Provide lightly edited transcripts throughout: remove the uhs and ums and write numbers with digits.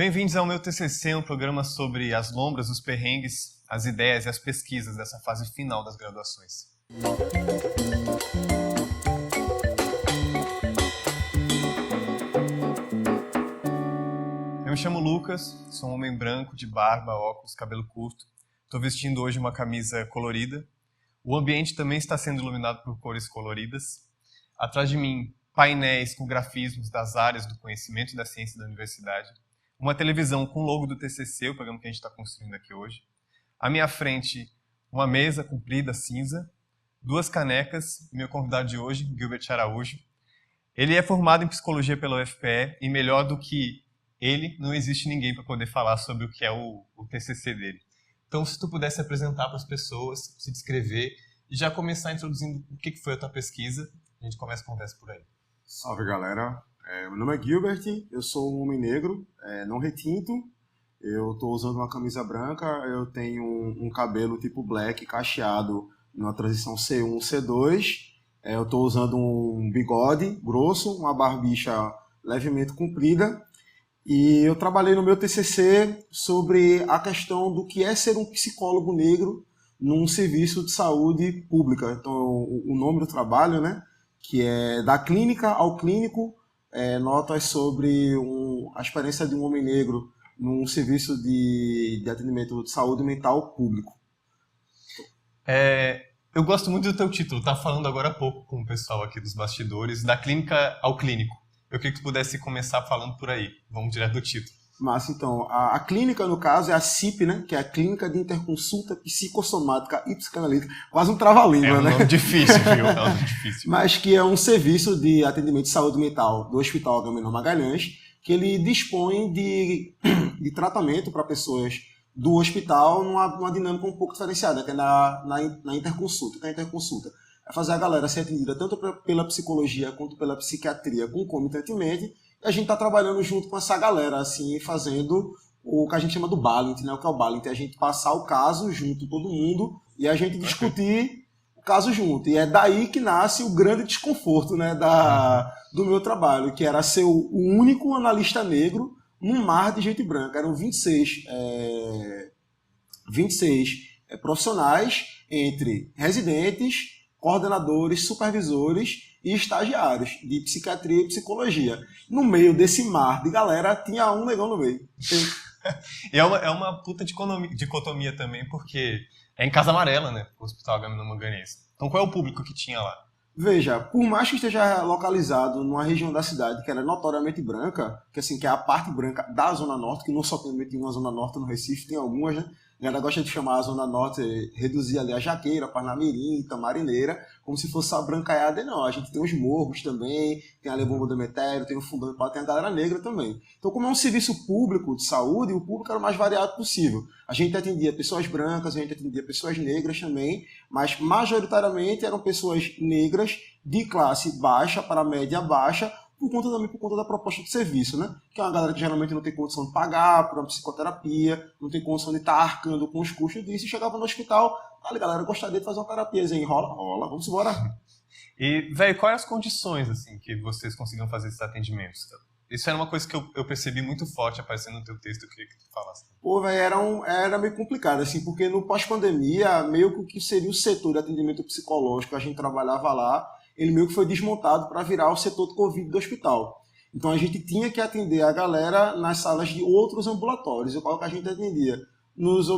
Bem-vindos ao meu TCC, um programa sobre as lombras, os perrengues, as ideias e as pesquisas dessa fase final das graduações. Eu me chamo Lucas, sou um homem branco, de barba, óculos, cabelo curto. Estou vestindo hoje uma camisa colorida. O ambiente também está sendo iluminado por cores coloridas. Atrás de mim, painéis com grafismos das áreas do conhecimento e da ciência da universidade. Uma televisão com o logo do TCC, o programa que a gente está construindo aqui hoje. À minha frente, uma mesa comprida, cinza, 2 canecas, meu convidado de hoje, Gilbert Araújo. Ele é formado em psicologia pela UFPE e melhor do que ele, não existe ninguém para poder falar sobre o que é o TCC dele. Então, se tu pudesse apresentar para as pessoas, se descrever e já começar introduzindo o que foi a tua pesquisa, a gente começa a conversa por aí. Salve, galera. Meu nome é Gilbert, eu sou um homem negro, não retinto, eu estou usando uma camisa branca, eu tenho um cabelo tipo black, cacheado, na transição C1, C2, eu estou usando um bigode grosso, uma barbicha levemente comprida, e eu trabalhei no meu TCC sobre a questão do que é ser um psicólogo negro num serviço de saúde pública. Então, o nome do trabalho, né, que é Da Clínica ao Clínico, notas sobre a experiência de um homem negro num serviço de atendimento de saúde mental público. Eu gosto muito do teu título, tá falando agora há pouco com o pessoal aqui dos bastidores, Da Clínica ao Clínico. Eu queria que tu pudesse começar falando por aí, vamos direto do título. Mas então, a clínica, no caso, é a CIP, né? Que é a Clínica de Interconsulta Psicossomática e Psicanalítica. Quase um trava-língua, né? É um nome difícil, viu? É um nome difícil. Mas que é um serviço de atendimento de saúde mental do Hospital Agamenon Magalhães, que ele dispõe de tratamento para pessoas do hospital numa dinâmica um pouco diferenciada, que é na interconsulta. Que é a interconsulta é fazer a galera ser atendida tanto pela psicologia quanto pela psiquiatria concomitantemente. E a gente está trabalhando junto com essa galera, assim, fazendo o que a gente chama do Ballint, né? O que é o Ballint? É a gente passar o caso junto, todo mundo, e a gente discutir o caso junto. E é daí que nasce o grande desconforto, né, do meu trabalho, que era ser o único analista negro num mar de gente branca. Eram 26 profissionais, entre residentes, coordenadores, supervisores e estagiários de psiquiatria e psicologia. No meio desse mar de galera, tinha um negão no meio. E é uma puta dicotomia também, porque é em Casa Amarela, né? O Hospital Agamenon Magalhães. Então qual é o público que tinha lá? Veja, por mais que esteja localizado numa região da cidade que era notoriamente branca, que assim, que é a parte branca da Zona Norte, que não só tem uma Zona Norte no Recife, tem algumas, né? A galera gosta de chamar a Zona Norte, reduzir ali a Jaqueira, Parnamirim, Tamarineira, como se fosse a brancaiada. Não, a gente tem os morros também, tem a Lebombo do Demetério, tem o Fundão do Pau, tem a galera negra também. Então, como é um serviço público de saúde, o público era o mais variado possível. A gente atendia pessoas brancas, a gente atendia pessoas negras também, mas majoritariamente eram pessoas negras de classe baixa para média baixa, por conta da proposta de serviço, né? Que é uma galera que geralmente não tem condição de pagar por uma psicoterapia, não tem condição de estar arcando com os custos disso, e chegava no hospital, olha, galera, gostaria de fazer uma terapia, assim, rola, vamos embora. E, velho, quais as condições, assim, que vocês conseguiam fazer esses atendimentos? Isso era uma coisa que eu percebi muito forte aparecendo no teu texto, eu queria que tu falasse. Pô, velho, era meio complicado, assim, porque no pós-pandemia, meio que o que seria o setor de atendimento psicológico, a gente trabalhava lá, ele meio que foi desmontado para virar o setor de Covid do hospital. Então a gente tinha que atender a galera nas salas de outros ambulatórios. E qual que a gente atendia? Nos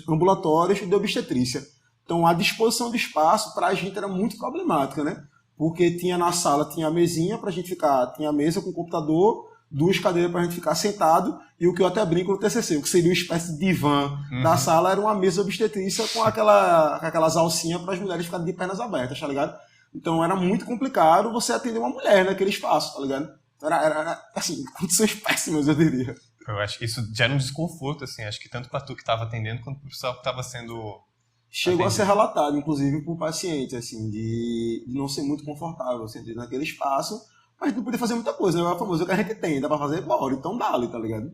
ambulatórios de obstetrícia. Então a disposição de espaço para a gente era muito problemática, né? Porque tinha na sala, tinha a mesinha para a gente ficar, tinha a mesa com o computador, 2 cadeiras para a gente ficar sentado, e o que eu até brinco no TCC, o que seria uma espécie de divã da sala era uma mesa obstetrícia com aquelas alcinhas para as mulheres ficarem de pernas abertas, tá ligado? Então era muito complicado você atender uma mulher naquele espaço, tá ligado? Era assim, condições péssimas, eu diria. Eu acho que isso gera um desconforto, assim, acho que tanto para tu que estava atendendo, quanto para o pessoal que estava sendo Chegou a ser relatado, inclusive, por paciente, assim, de não ser muito confortável, assim, naquele espaço, mas não podia fazer muita coisa, né? É o famoso, o que a gente tem, dá pra fazer, bora, então dá ali, tá ligado?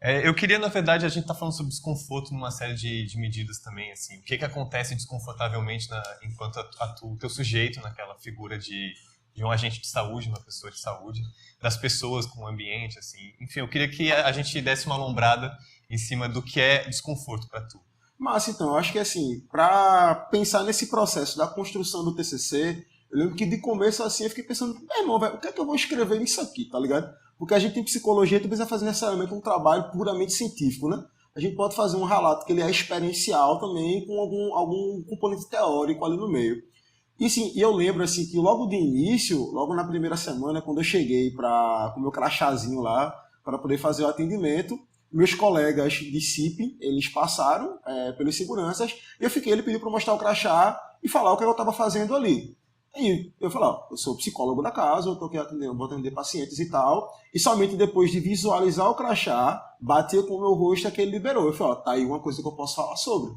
Eu queria, na verdade, a gente tá falando sobre desconforto numa série de medidas também, assim. O que acontece desconfortavelmente enquanto o teu sujeito naquela figura de de um agente de saúde, uma pessoa de saúde, das pessoas com o ambiente, assim. Enfim, eu queria que a gente desse uma alombrada em cima do que é desconforto para tu. Mas, então, eu acho que, assim, para pensar nesse processo da construção do TCC, eu lembro que de começo, assim, eu fiquei pensando, irmão, velho, o que é que eu vou escrever nisso aqui, tá ligado? Porque a gente em psicologia, não precisa fazer necessariamente um trabalho puramente científico, né? A gente pode fazer um relato que ele é experiencial também, com algum componente teórico ali no meio. E sim, eu lembro assim que logo de início, logo na primeira semana, quando eu cheguei com o meu crachazinho lá, para poder fazer o atendimento, meus colegas de CIP, eles passaram pelos seguranças, e ele pediu para mostrar o crachá e falar o que eu estava fazendo ali. E eu falei, ó, eu sou psicólogo da casa, eu estou aqui atendendo, vou atender pacientes e tal, e somente depois de visualizar o crachá, bater com o meu rosto é que ele liberou. Eu falei, ó, tá aí uma coisa que eu posso falar sobre.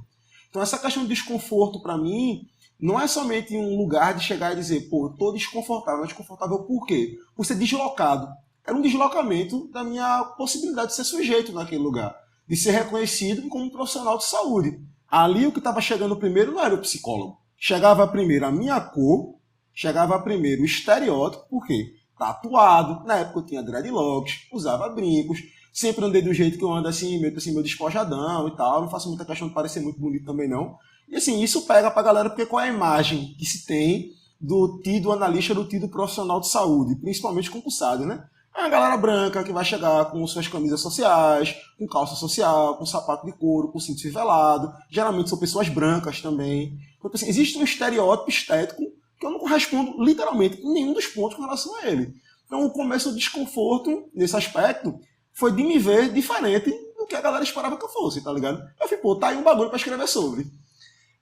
Então essa questão de desconforto para mim, não é somente um lugar de chegar e dizer, pô, eu tô desconfortável. Mas desconfortável por quê? Por ser deslocado. Era um deslocamento da minha possibilidade de ser sujeito naquele lugar. De ser reconhecido como um profissional de saúde. Ali o que estava chegando primeiro não era o psicólogo. Chegava primeiro a minha cor, chegava primeiro o estereótipo, por quê? Tatuado, na época eu tinha dreadlocks, usava brincos, sempre andei do jeito que eu ando assim, meio despojadão e tal, não faço muita questão de parecer muito bonito também não. E assim, isso pega pra galera, porque qual é a imagem que se tem do tido analista, do tido profissional de saúde, principalmente concursado, né? É uma galera branca que vai chegar com suas camisas sociais, com calça social, com sapato de couro, com cinto fivelado. Geralmente são pessoas brancas também. Então, assim, existe um estereótipo estético que eu não correspondo literalmente em nenhum dos pontos com relação a ele. Então, o começo do desconforto nesse aspecto foi de me ver diferente do que a galera esperava que eu fosse, tá ligado? Eu falei, pô, tá aí um bagulho pra escrever sobre.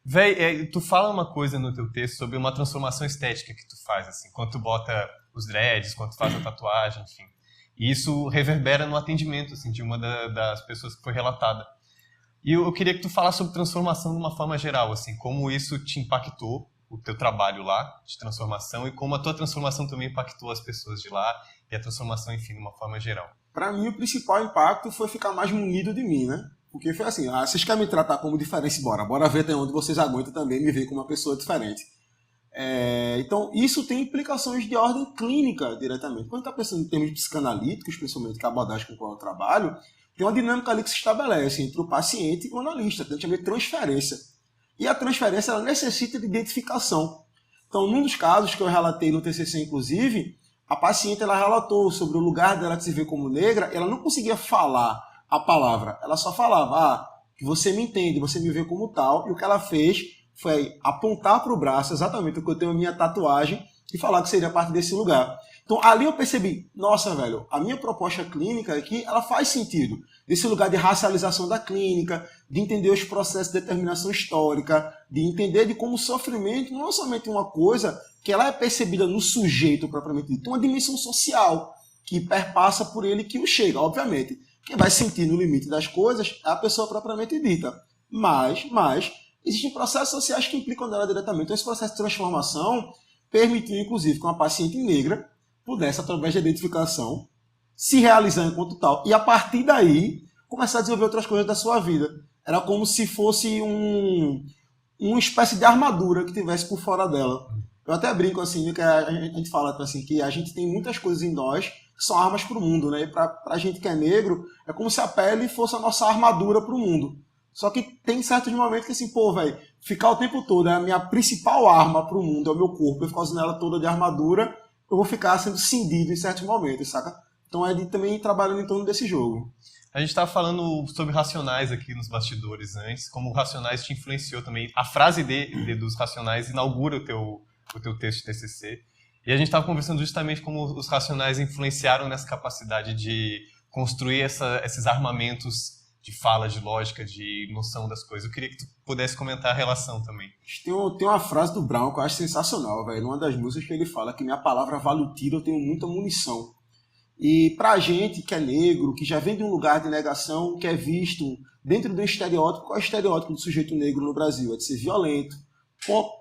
Véi, tu fala uma coisa no teu texto sobre uma transformação estética que tu faz, assim, quando tu bota os dreads, quando tu faz a tatuagem, enfim. E isso reverbera no atendimento, assim, de uma das pessoas que foi relatada. E eu queria que tu falasse sobre transformação de uma forma geral, assim, como isso te impactou, o teu trabalho lá, de transformação, e como a tua transformação também impactou as pessoas de lá, e a transformação, enfim, de uma forma geral. Para mim, o principal impacto foi ficar mais munido de mim, né? Porque foi assim, vocês querem me tratar como diferente, bora ver até onde vocês aguentam também me ver como uma pessoa diferente. Então, isso tem implicações de ordem clínica diretamente. Quando está pensando em termos psicanalíticos, principalmente que é a abordagem com a qual eu trabalho, tem uma dinâmica ali que se estabelece entre o paciente e o analista, que a gente chama de transferência. E a transferência ela necessita de identificação. Então, num dos casos que eu relatei no TCC, inclusive, a paciente ela relatou sobre o lugar dela de se ver como negra, ela não conseguia falar a palavra, ela só falava, que você me entende, você me vê como tal, e o que ela fez foi apontar para o braço, exatamente o que eu tenho a minha tatuagem, e falar que seria parte desse lugar. Então ali eu percebi, nossa, velho, a minha proposta clínica aqui, ela faz sentido. Desse lugar de racialização da clínica, de entender os processos de determinação histórica, de entender de como o sofrimento não é somente uma coisa que ela é percebida no sujeito propriamente dito, tem uma dimensão social que perpassa por ele que o chega, obviamente. Quem vai sentir no limite das coisas é a pessoa propriamente dita. Mas existem processos sociais que implicam nela diretamente. Então esse processo de transformação permitiu, inclusive, que uma paciente negra pudesse, através da identificação, se realizar enquanto tal. E, a partir daí, começar a desenvolver outras coisas da sua vida. Era como se fosse uma espécie de armadura que tivesse por fora dela. Eu até brinco assim, que a gente fala assim, que a gente tem muitas coisas em nós que são armas para o mundo, né? E para a gente que é negro, é como se a pele fosse a nossa armadura para o mundo. Só que tem certos momentos que assim, pô, velho, ficar o tempo todo é a minha principal arma para o mundo, é o meu corpo, eu ficar usando ela toda de armadura, eu vou ficar sendo cindido em certos momentos, saca? Então é de também trabalhando em torno desse jogo. A gente estava falando sobre Racionais aqui nos bastidores antes, como o Racionais te influenciou também. A frase dos Racionais inaugura o teu texto de TCC. E a gente estava conversando justamente como os Racionais influenciaram nessa capacidade de construir esses armamentos de fala, de lógica, de noção das coisas. Eu queria que tu pudesse comentar a relação também. Tem uma frase do Brown que eu acho sensacional, velho. Numa das músicas que ele fala que minha palavra vale o tiro, eu tenho muita munição. E pra gente que é negro, que já vem de um lugar de negação, que é visto dentro do estereótipo, qual é o estereótipo do sujeito negro no Brasil? É de ser violento,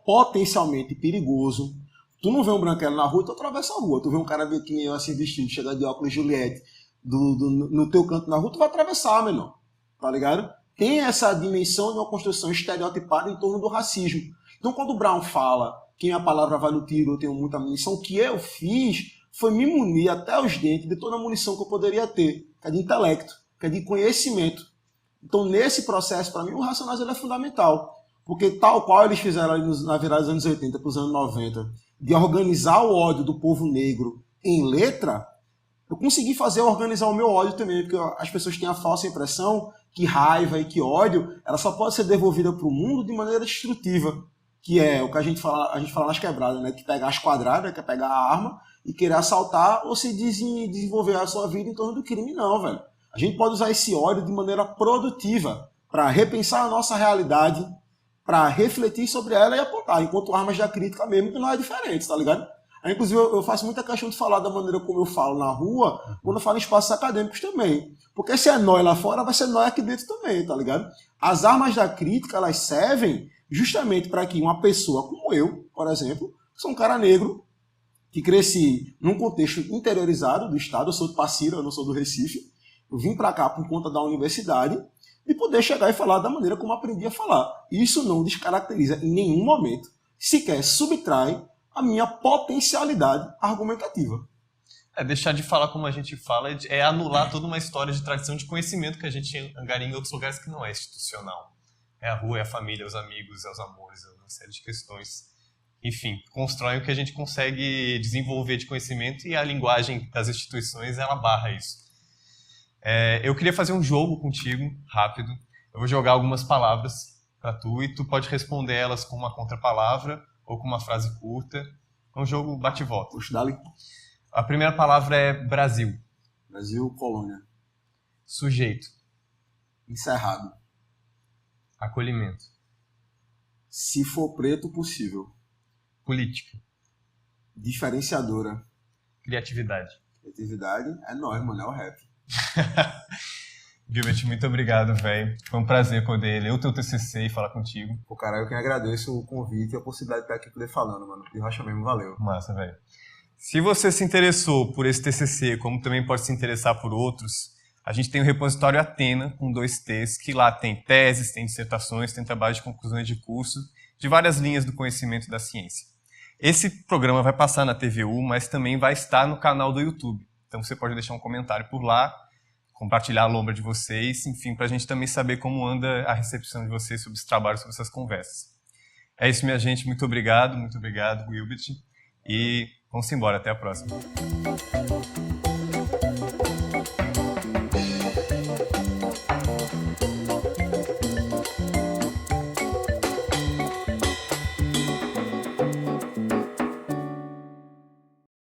potencialmente perigoso. Tu não vê um branquelo na rua, tu atravessa a rua. Tu vê um cara que nem eu assim vestido, chegar de óculos Juliette no teu canto na rua, tu vai atravessar, menor. Tá ligado? Tem essa dimensão de uma construção estereotipada em torno do racismo. Então, quando o Brown fala que minha palavra vale o tiro, eu tenho muita munição. O que eu fiz foi me munir até os dentes de toda a munição que eu poderia ter, que é de intelecto, que é de conhecimento. Então, nesse processo, para mim, o Racionais ele é fundamental. Porque tal qual eles fizeram ali na virada dos anos 80 para os anos 90, de organizar o ódio do povo negro em letra, eu consegui organizar o meu ódio também, porque as pessoas têm a falsa impressão que raiva e que ódio, ela só pode ser devolvida para o mundo de maneira destrutiva, que é o que a gente fala nas quebradas, né? Que pegar as quadradas, que é pegar a arma e querer assaltar ou se desenvolver a sua vida em torno do crime, não, velho. A gente pode usar esse ódio de maneira produtiva para repensar a nossa realidade, para refletir sobre ela e apontar, enquanto armas da crítica mesmo, que não é diferente, tá ligado? Aí, inclusive, eu faço muita questão de falar da maneira como eu falo na rua, quando eu falo em espaços acadêmicos também. Porque se é nóis lá fora, vai ser nóis aqui dentro também, tá ligado? As armas da crítica, elas servem justamente para que uma pessoa como eu, por exemplo, sou um cara negro, que cresci num contexto interiorizado do Estado, eu sou de Passira, eu não sou do Recife, eu vim para cá por conta da universidade, e poder chegar e falar da maneira como aprendi a falar. Isso não descaracteriza em nenhum momento, sequer subtrai a minha potencialidade argumentativa. Deixar de falar como a gente fala é anular toda uma história de tradição de conhecimento que a gente angaria em outros lugares que não é institucional. É a rua, é a família, é os amigos, é os amores, é uma série de questões. Enfim, constrói o que a gente consegue desenvolver de conhecimento e a linguagem das instituições, ela barra isso. Eu queria fazer um jogo contigo, rápido. Eu vou jogar algumas palavras para tu e tu pode responder elas com uma contrapalavra ou com uma frase curta. É um jogo bate-volta. Puxa, dali. A primeira palavra é Brasil. Brasil, colônia. Sujeito. Encerrado. Acolhimento. Se for preto, possível. Política. Diferenciadora. Criatividade. Criatividade é nóis, mano, é o rap. Gilbert, muito obrigado, velho. Foi um prazer poder ler o teu TCC e falar contigo. Pô, cara, eu que agradeço o convite e a possibilidade de estar aqui poder falando, mano. De rocha mesmo, valeu. Massa, velho. Se você se interessou por esse TCC, como também pode se interessar por outros, a gente tem o repositório Atena, com 2 T's, que lá tem teses, tem dissertações, tem trabalhos de conclusões de curso, de várias linhas do conhecimento da ciência. Esse programa vai passar na TVU, mas também vai estar no canal do YouTube. Então você pode deixar um comentário por lá, compartilhar a lombra de vocês, enfim, para a gente também saber como anda a recepção de vocês sobre esse trabalho, sobre essas conversas. É isso, minha gente. Muito obrigado, Gilbert. E vamos embora. Até a próxima.